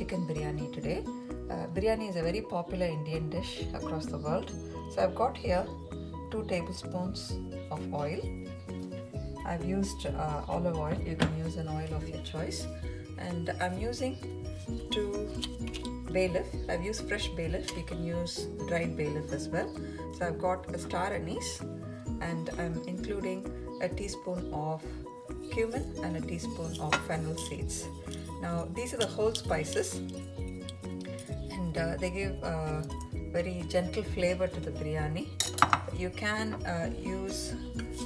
chicken biryani today. Biryani is a very popular Indian dish across the world. So I've got here 2 tablespoons of oil. I've used olive oil. You can use an oil of your choice. And I'm using 2 bay leaf. I've used fresh bay leaf. You can use dried bay leaf as well. So I've got a star anise, and I'm including a teaspoon of cumin and a teaspoon of fennel seeds. Now these are the whole spices, and they give a very gentle flavor to the biryani. You can use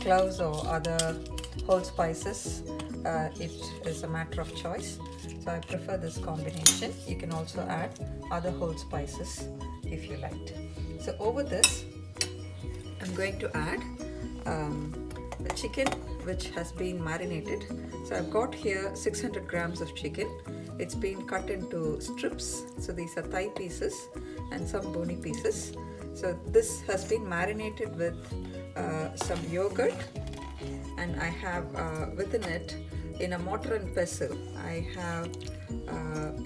cloves or other whole spices. It is a matter of choice. So I prefer this combination. You can also add other whole spices if you liked. So over this, I'm going to add the chicken, which has been marinated. So I've got here 600 grams of chicken. It's been cut into strips. So these are thigh pieces and some bony pieces. So this has been marinated with some yogurt, and I have within it, in a mortar and pestle, I have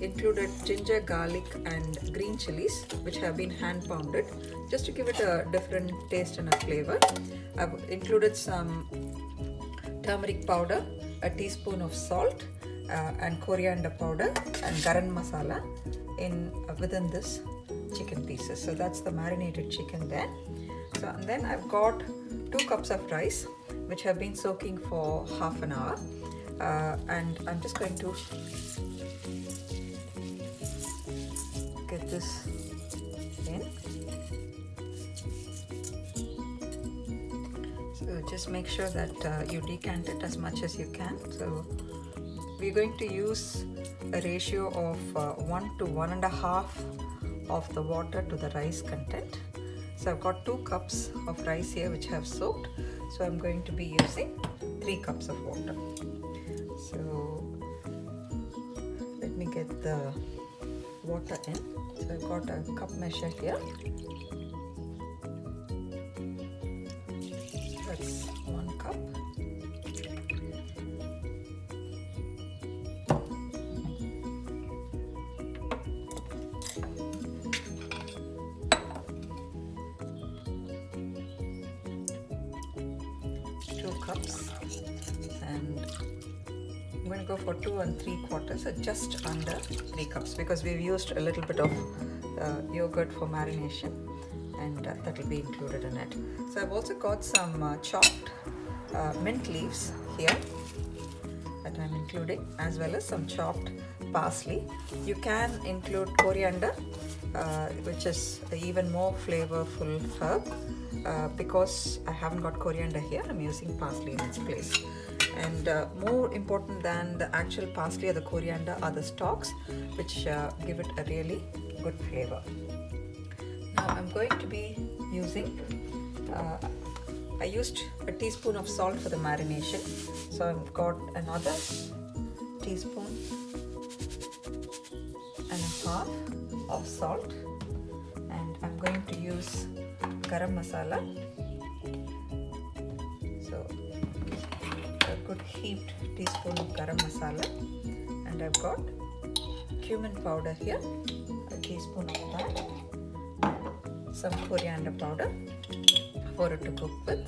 included ginger, garlic and green chilies, which have been hand pounded just to give it a different taste and a flavor. I've included some turmeric powder, a teaspoon of salt, and coriander powder and garam masala within this chicken pieces. So that's the marinated chicken there. So and then I've got 2 cups of rice, which have been soaking for half an hour. And I'm just going to get this in. So just make sure that you decant it as much as you can. So we're going to use a ratio of 1 to 1.5 of the water to the rice content. So I've got 2 cups of rice here which have soaked. So I'm going to be using 3 cups of water. So let me get the water in. So I've got a cup measure here. That's 1 cup. Cups, and I'm going to go for 2 3/4, so just under 3 cups, because we've used a little bit of yogurt for marination, and that will be included in it. So I've also got some chopped mint leaves here that I'm including, as well as some chopped parsley. You can include coriander, which is an even more flavorful herb. Because I haven't got coriander here, I'm using parsley in its place. And more important than the actual parsley or the coriander are the stalks, which give it a really good flavor. Now I'm going to be using, I used a teaspoon of salt for the marination. So I've got another teaspoon and a half of salt, and I'm going to use garam masala. So a good heaped teaspoon of garam masala, and I've got cumin powder here, a teaspoon of that, some coriander powder for it to cook with,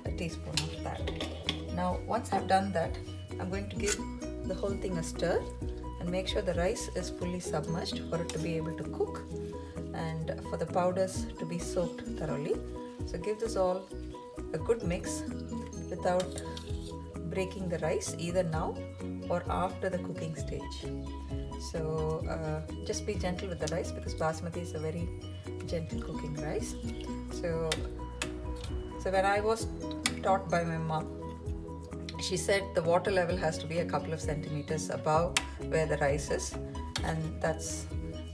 a teaspoon of that. Now once I've done that, I'm going to give the whole thing a stir and make sure the rice is fully submerged for it to be able to cook, and for the powders to be soaked thoroughly. So give this all a good mix without breaking the rice, either now or after the cooking stage. So just be gentle with the rice, because basmati is a very gentle cooking rice. So when I was taught by my mom, she said the water level has to be a couple of centimeters above where the rice is, and that's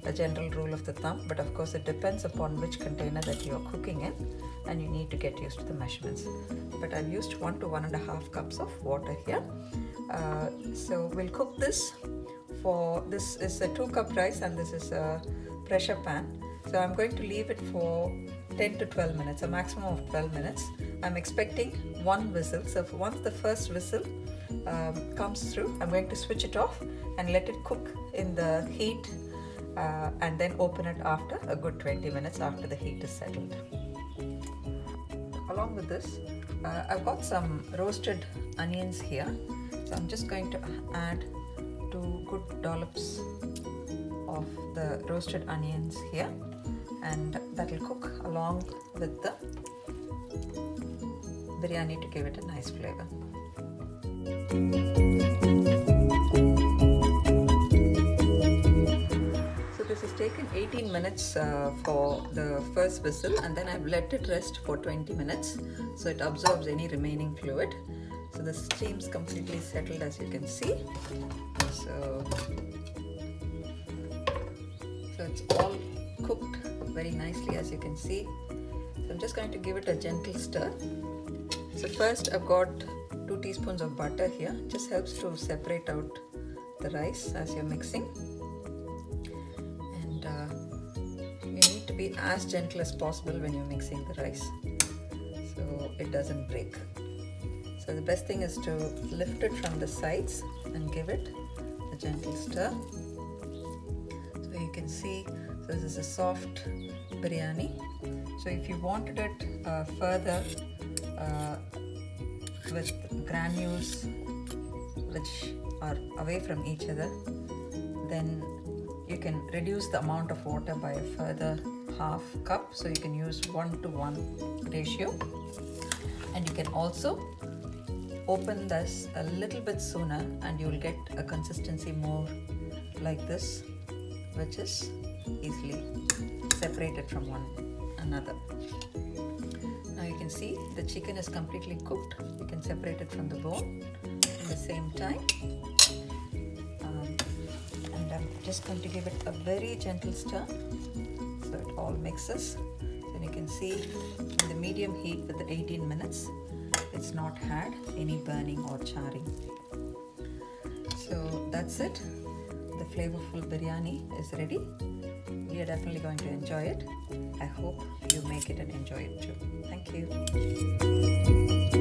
a general rule of the thumb. But of course it depends upon which container that you are cooking in, and you need to get used to the measurements. But I've used 1 to 1.5 cups of water here. So we'll cook this for, this is a 2-cup rice and this is a pressure pan. So I'm going to leave it for 10 to 12 minutes, a maximum of 12 minutes. I'm expecting 1 whistle. So once the first whistle comes through, I'm going to switch it off and let it cook in the heat, and then open it after a good 20 minutes after the heat is settled. Along with this, I've got some roasted onions here, so I'm just going to add 2 good dollops of the roasted onions here, and that will cook along with the biryani to give it a nice flavor. So this has taken 18 minutes for the first whistle, and then I've let it rest for 20 minutes so it absorbs any remaining fluid. So the steam's completely settled, as you can see. So it's all cooked very nicely, as you can see. So I'm just going to give it a gentle stir. So first I've got 2 teaspoons of butter here. Just helps to separate out the rice as you're mixing. And you need to be as gentle as possible when you're mixing the rice, so it doesn't break. So the best thing is to lift it from the sides and give it a gentle stir. So you can see, so this is a soft biryani. So if you wanted it further with granules which are away from each other, then you can reduce the amount of water by a further half cup. So you can use 1:1 ratio, and you can also open this a little bit sooner and you will get a consistency more like this, which is easily separated from one another. Now you can see the chicken is completely cooked. You can separate it from the bone at the same time. And I'm just going to give it a very gentle stir so it all mixes. Then you can see in the medium heat with the 18 minutes, it's not had any burning or charring. So that's it. The flavorful biryani is ready. We are definitely going to enjoy it. I hope you make it and enjoy it too. Thank you.